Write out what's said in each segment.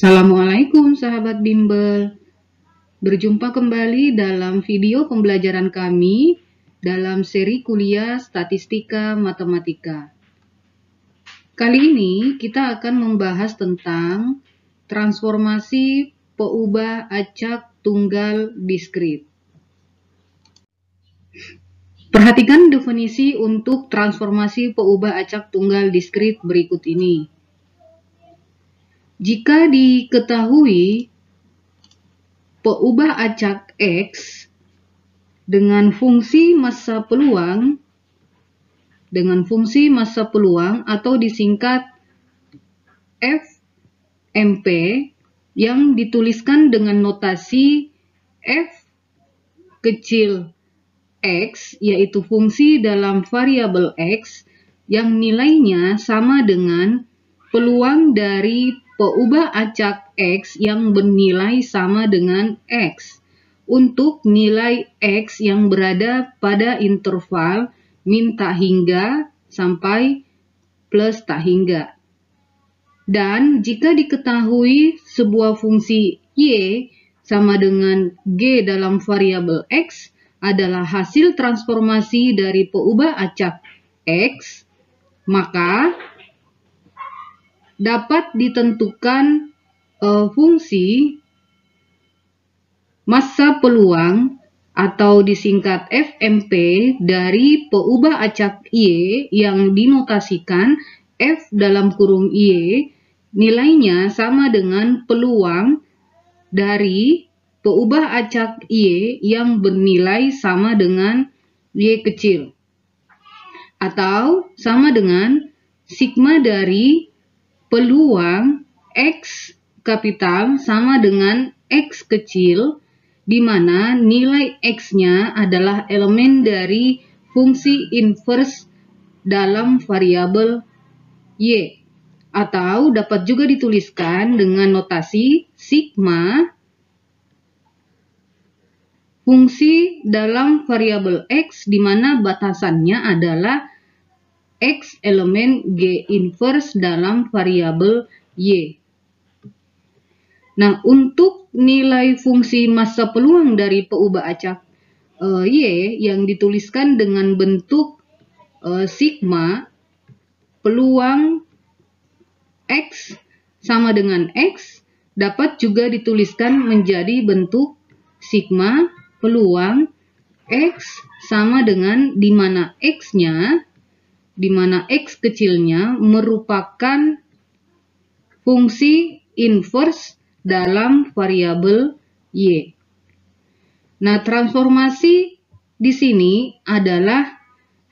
Assalamualaikum sahabat bimbel. Berjumpa kembali dalam video pembelajaran kami dalam seri kuliah Statistika Matematika. Kali ini kita akan membahas tentang transformasi peubah acak tunggal diskrit. Perhatikan definisi untuk transformasi peubah acak tunggal diskrit berikut ini. Jika diketahui peubah acak X dengan fungsi massa peluang atau disingkat FMP yang dituliskan dengan notasi F kecil X, yaitu fungsi dalam variabel X yang nilainya sama dengan peluang dari peubah acak X yang bernilai sama dengan X untuk nilai X yang berada pada interval min tak hingga sampai plus tak hingga. Dan jika diketahui sebuah fungsi Y sama dengan G dalam variabel X adalah hasil transformasi dari peubah acak X, maka dapat ditentukan fungsi massa peluang atau disingkat FMP dari peubah acak Y yang dinotasikan F dalam kurung Y nilainya sama dengan peluang dari peubah acak Y yang bernilai sama dengan Y kecil, atau sama dengan sigma dari peluang X kapital sama dengan X kecil, di mana nilai X-nya adalah elemen dari fungsi inverse dalam variabel Y, atau dapat juga dituliskan dengan notasi sigma fungsi dalam variabel X, di mana batasannya adalah X elemen G inverse dalam variabel Y. Nah, untuk nilai fungsi massa peluang dari peubah acak Y yang dituliskan dengan bentuk sigma peluang X sama dengan X dapat juga dituliskan menjadi bentuk sigma peluang X sama dengan di mana X kecilnya merupakan fungsi inverse dalam variabel Y. Nah, transformasi di sini adalah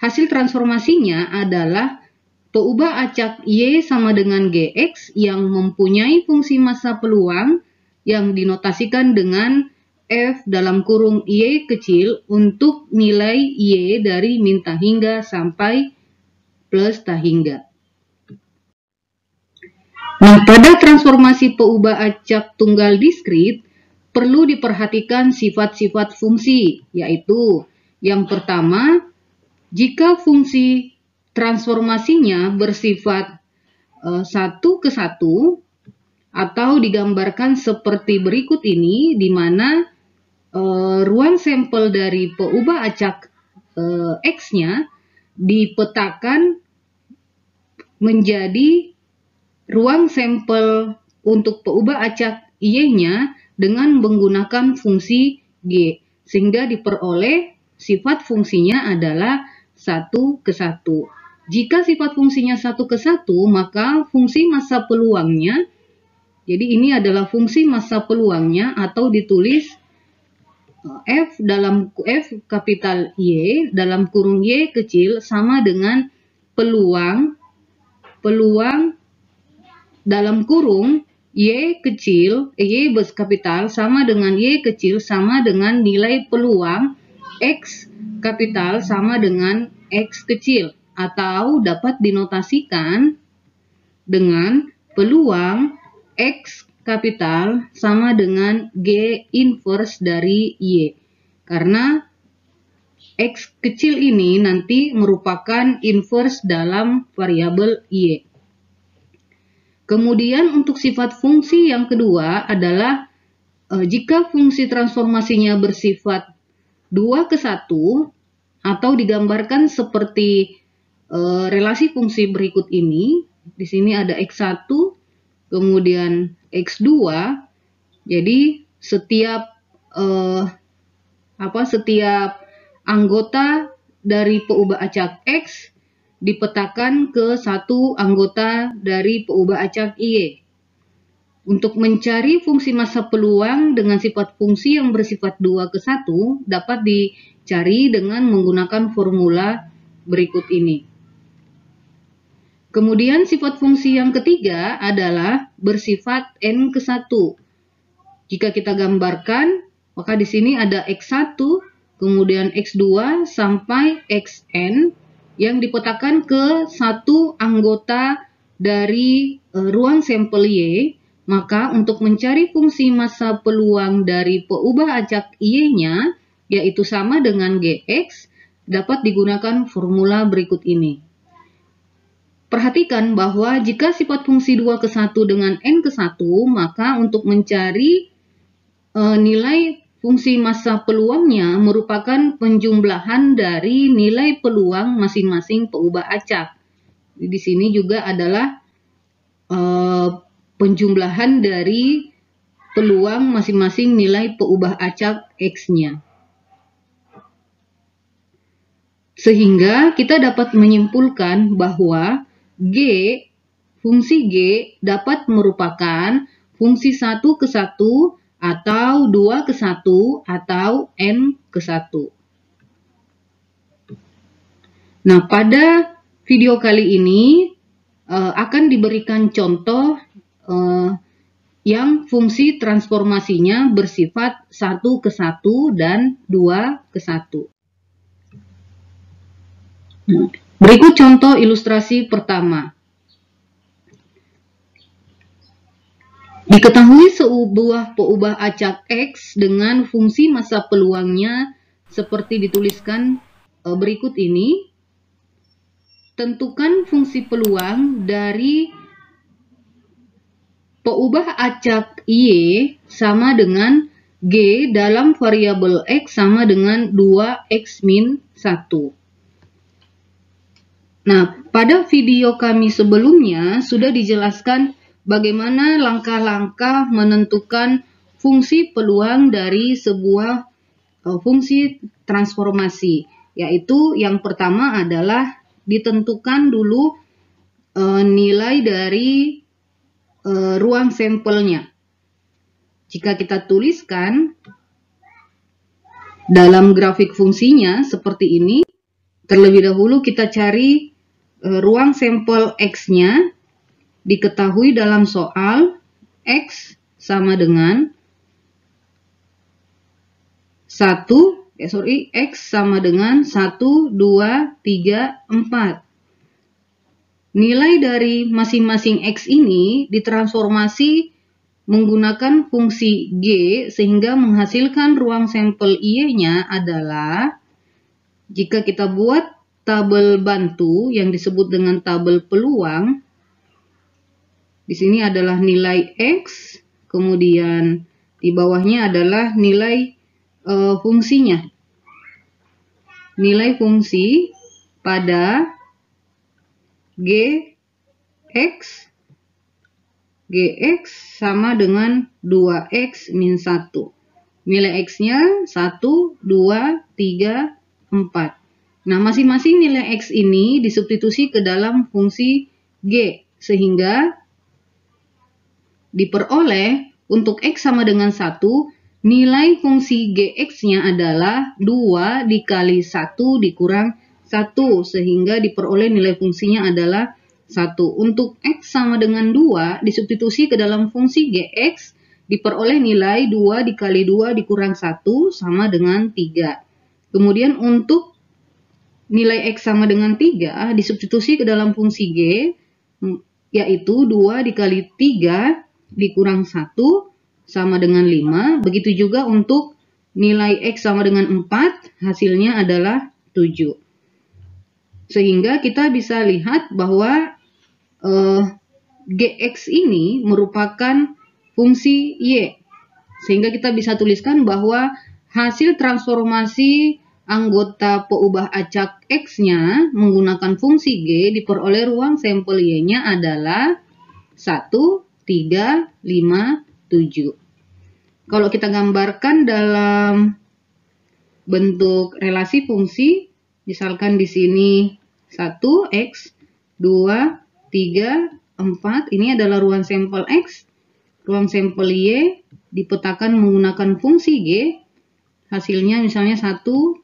hasil transformasinya adalah peubah acak Y sama dengan GX yang mempunyai fungsi massa peluang yang dinotasikan dengan F dalam kurung Y kecil untuk nilai Y dari min tak hingga sampai plus tak hingga. Nah, pada transformasi peubah acak tunggal diskrit perlu diperhatikan sifat-sifat fungsi, yaitu yang pertama, jika fungsi transformasinya bersifat satu ke satu atau digambarkan seperti berikut ini, di mana ruang sampel dari peubah acak X-nya dipetakan menjadi ruang sampel untuk peubah acak Y-nya dengan menggunakan fungsi G, sehingga diperoleh sifat fungsinya adalah 1 ke 1. Jika sifat fungsinya 1 ke 1, maka fungsi massa peluangnya, jadi ini adalah fungsi massa peluangnya atau ditulis F kapital Y dalam kurung Y kecil sama dengan peluang dalam kurung Y kecil, Y kapital sama dengan Y kecil sama dengan nilai peluang X kapital sama dengan X kecil, atau dapat dinotasikan dengan peluang X kapital sama dengan G inverse dari Y, karena X kecil ini nanti merupakan inverse dalam variabel Y. Kemudian untuk sifat fungsi yang kedua adalah jika fungsi transformasinya bersifat 2 ke 1 atau digambarkan seperti relasi fungsi berikut ini. Di sini ada X1, kemudian X2. Jadi setiap anggota dari peubah acak X dipetakan ke satu anggota dari peubah acak Y. Untuk mencari fungsi massa peluang dengan sifat fungsi yang bersifat 2 ke 1 dapat dicari dengan menggunakan formula berikut ini. Kemudian sifat fungsi yang ketiga adalah bersifat N ke 1. Jika kita gambarkan, maka di sini ada X1, kemudian X2 sampai Xn yang dipetakan ke satu anggota dari ruang sampel Y. Maka untuk mencari fungsi massa peluang dari peubah acak Y-nya, yaitu sama dengan Gx, dapat digunakan formula berikut ini. Perhatikan bahwa jika sifat fungsi 2 ke 1 dengan N ke 1, maka untuk mencari nilai fungsi massa peluangnya merupakan penjumlahan dari nilai peluang masing-masing peubah acak. Di sini juga adalah penjumlahan dari peluang masing-masing nilai peubah acak X-nya. Sehingga kita dapat menyimpulkan bahwa fungsi G dapat merupakan fungsi 1 ke 1 atau 2 ke 1 atau N ke 1. Nah, pada video kali ini akan diberikan contoh yang fungsi transformasinya bersifat 1 ke 1 dan 2 ke 1. Berikut contoh ilustrasi pertama. Diketahui sebuah peubah acak X dengan fungsi massa peluangnya seperti dituliskan berikut ini. Tentukan fungsi peluang dari peubah acak Y sama dengan G dalam variabel X sama dengan 2X min 1. Nah, pada video kami sebelumnya sudah dijelaskan bagaimana langkah-langkah menentukan fungsi peluang dari sebuah fungsi transformasi. Yaitu yang pertama adalah ditentukan dulu nilai dari ruang sampelnya. Jika kita tuliskan dalam grafik fungsinya seperti ini, terlebih dahulu kita cari ruang sampel X-nya. Diketahui dalam soal X sama dengan X sama dengan 1, 2, 3, 4. Nilai dari masing-masing X ini ditransformasi menggunakan fungsi G sehingga menghasilkan ruang sampel Y-nya adalah, jika kita buat tabel bantu yang disebut dengan tabel peluang, di sini adalah nilai X, kemudian di bawahnya adalah nilai fungsinya. Nilai fungsi pada Gx sama dengan 2X min 1. Nilai X-nya 1, 2, 3, 4. Nah, masing-masing nilai X ini disubstitusi ke dalam fungsi G. Sehingga diperoleh untuk X sama dengan 1, nilai fungsi Gx-nya adalah 2 dikali 1 dikurang 1, sehingga diperoleh nilai fungsinya adalah 1. Untuk X sama dengan 2, disubstitusi ke dalam fungsi Gx, diperoleh nilai 2 dikali 2 dikurang 1 sama dengan 3. Kemudian untuk nilai X sama dengan 3, disubstitusi ke dalam fungsi G, yaitu 2 dikali 3 dikurang 1 sama dengan 5. Begitu juga untuk nilai X sama dengan 4, hasilnya adalah 7. Sehingga kita bisa lihat bahwa Gx ini merupakan fungsi Y. Sehingga kita bisa tuliskan bahwa hasil transformasi anggota peubah acak X-nya menggunakan fungsi G diperoleh ruang sampel Y-nya adalah 1, 3, 5, 7. Kalau kita gambarkan dalam bentuk relasi fungsi, misalkan di sini 1, X, 2, 3, 4, ini adalah ruang sampel X, ruang sampel Y dipetakan menggunakan fungsi G, hasilnya misalnya 1, 3,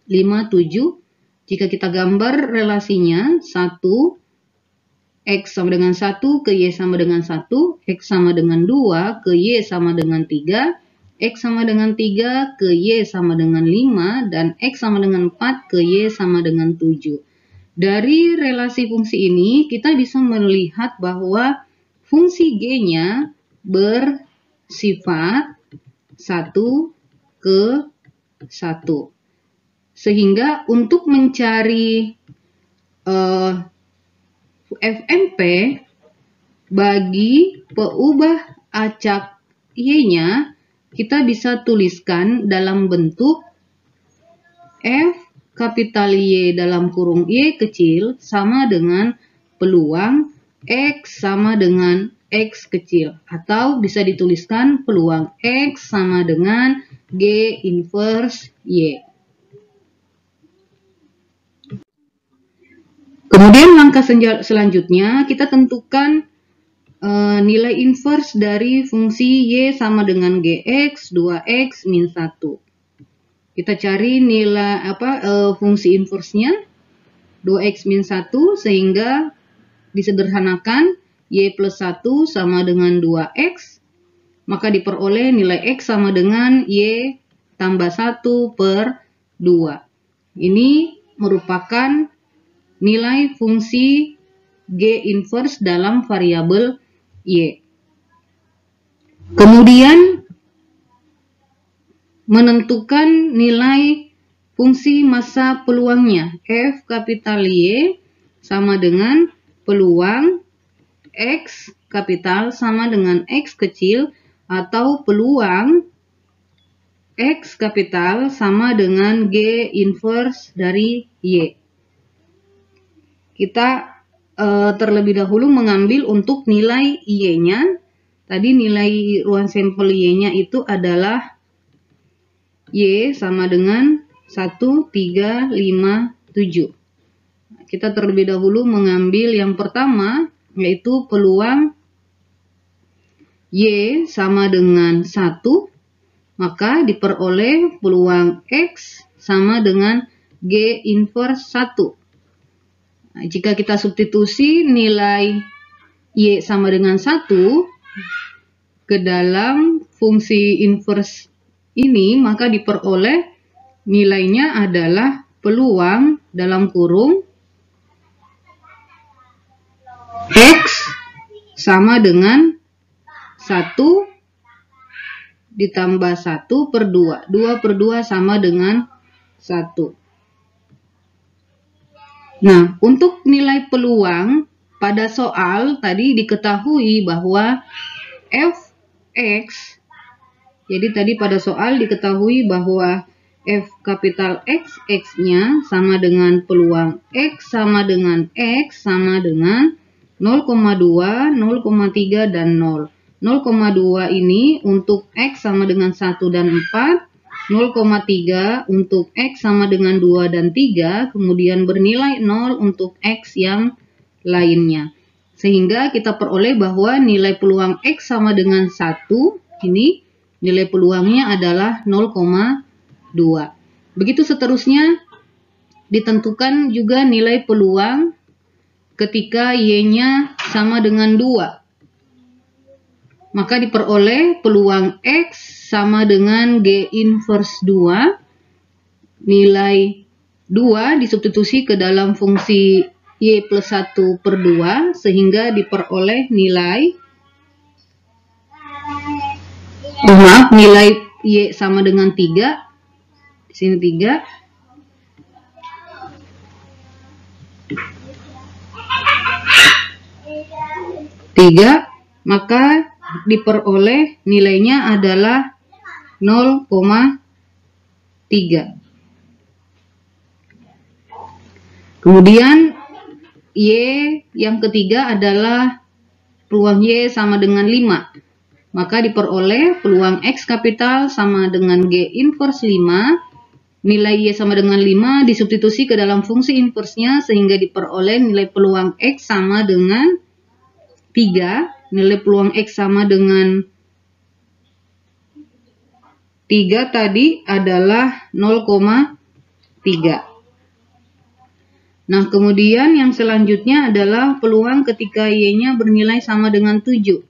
5, 7. Jika kita gambar relasinya, 1, X sama dengan 1, ke Y sama dengan 1, X sama dengan 2, ke Y sama dengan 3, X sama dengan 3, ke Y sama dengan 5, dan X sama dengan 4, ke Y sama dengan 7. Dari relasi fungsi ini, kita bisa melihat bahwa fungsi G-nya bersifat 1 ke 1. Sehingga untuk mencari FMP bagi peubah acak Y-nya, kita bisa tuliskan dalam bentuk F kapital Y dalam kurung Y kecil sama dengan peluang X sama dengan X kecil. Atau bisa dituliskan peluang X sama dengan G inverse Y. Kemudian langkah selanjutnya kita tentukan nilai inverse dari fungsi Y sama dengan Gx 2X min 1. Kita cari nilai fungsi inverse-nya 2X min 1 sehingga disederhanakan Y plus 1 sama dengan 2X, maka diperoleh nilai X sama dengan Y tambah 1 per 2. Ini merupakan nilai fungsi G inverse dalam variabel Y. Kemudian menentukan nilai fungsi massa peluangnya. F kapital Y sama dengan peluang X kapital sama dengan X kecil atau peluang X kapital sama dengan G inverse dari Y. Kita terlebih dahulu mengambil untuk nilai Y-nya. Tadi nilai ruang sampel Y-nya itu adalah Y sama dengan 1, 3, 5, 7. Kita terlebih dahulu mengambil yang pertama, yaitu peluang Y sama dengan 1, maka diperoleh peluang X sama dengan G inverse 1. Nah, jika kita substitusi nilai Y sama dengan 1 ke dalam fungsi inverse ini, maka diperoleh nilainya adalah peluang dalam kurung X sama dengan 1 ditambah 1 per 2. 2 per 2 sama dengan 1. Nah, untuk nilai peluang pada soal tadi diketahui bahwa Fx, jadi tadi pada soal diketahui bahwa F kapital X-nya sama dengan peluang X sama dengan X sama dengan 0,2, 0,3, dan 0. 0,2 ini untuk X sama dengan 1 dan 4. 0,3 untuk X sama dengan 2 dan 3, kemudian bernilai 0 untuk X yang lainnya. Sehingga kita peroleh bahwa nilai peluang X sama dengan 1, ini nilai peluangnya adalah 0,2. Begitu seterusnya, ditentukan juga nilai peluang ketika Y-nya sama dengan 2. Maka diperoleh peluang X sama dengan G inverse 2. Nilai 2 disubstitusi ke dalam fungsi Y plus 1 per 2. Sehingga diperoleh nilai nilai Y sama dengan 3. Di sini 3. 3, maka diperoleh nilainya adalah 0,3. Kemudian Y yang ketiga adalah peluang Y sama dengan 5. Maka diperoleh peluang X kapital sama dengan G inverse 5. Nilai Y sama dengan 5 disubstitusi ke dalam fungsi inversenya sehingga diperoleh nilai peluang X sama dengan 3. Nilai peluang X sama dengan 3 tadi adalah 0,3. Nah, kemudian yang selanjutnya adalah peluang ketika Y-nya bernilai sama dengan 7.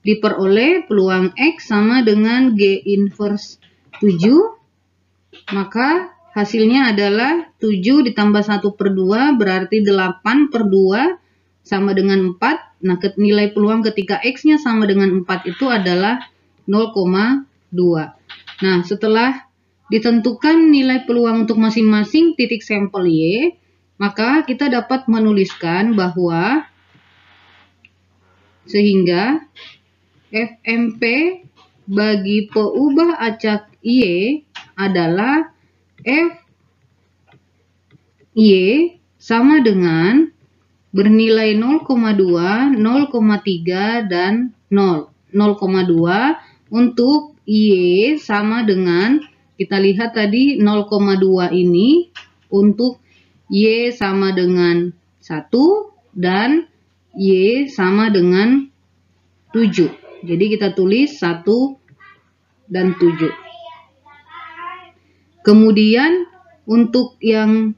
Diperoleh peluang X sama dengan G inverse 7. Maka hasilnya adalah 7 ditambah 1/2 berarti 8/2 sama dengan 4. Nah, nilai peluang ketika X-nya sama dengan 4 itu adalah 0,2. Nah, setelah ditentukan nilai peluang untuk masing-masing titik sampel Y, maka kita dapat menuliskan bahwa sehingga FMP bagi peubah acak Y adalah F Y sama dengan bernilai 0,2, 0,3, dan 0. 0,2 untuk Y sama dengan, kita lihat tadi 0,2 ini untuk Y sama dengan 1 dan Y sama dengan 7. Jadi kita tulis 1 dan 7. Kemudian untuk yang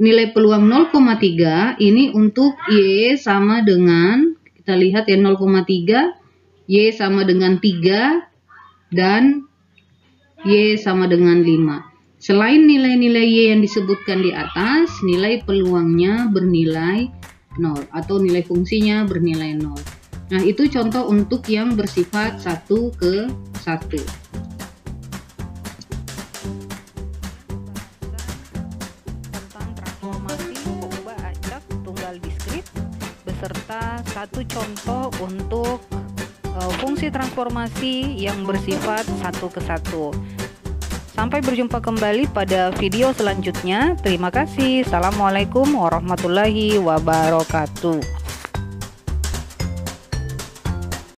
nilai peluang 0,3 ini untuk Y sama dengan, kita lihat ya, 0,3, Y sama dengan 3 dan Y sama dengan 5. Selain nilai-nilai Y yang disebutkan di atas, nilai peluangnya bernilai 0 atau nilai fungsinya bernilai 0. Nah, itu contoh untuk yang bersifat 1:1. Tentang transformasi peubah acak tunggal diskrit beserta satu contoh untuk fungsi transformasi yang bersifat 1:1. Sampai berjumpa kembali pada video selanjutnya. Terima kasih. Assalamualaikum warahmatullahi wabarakatuh.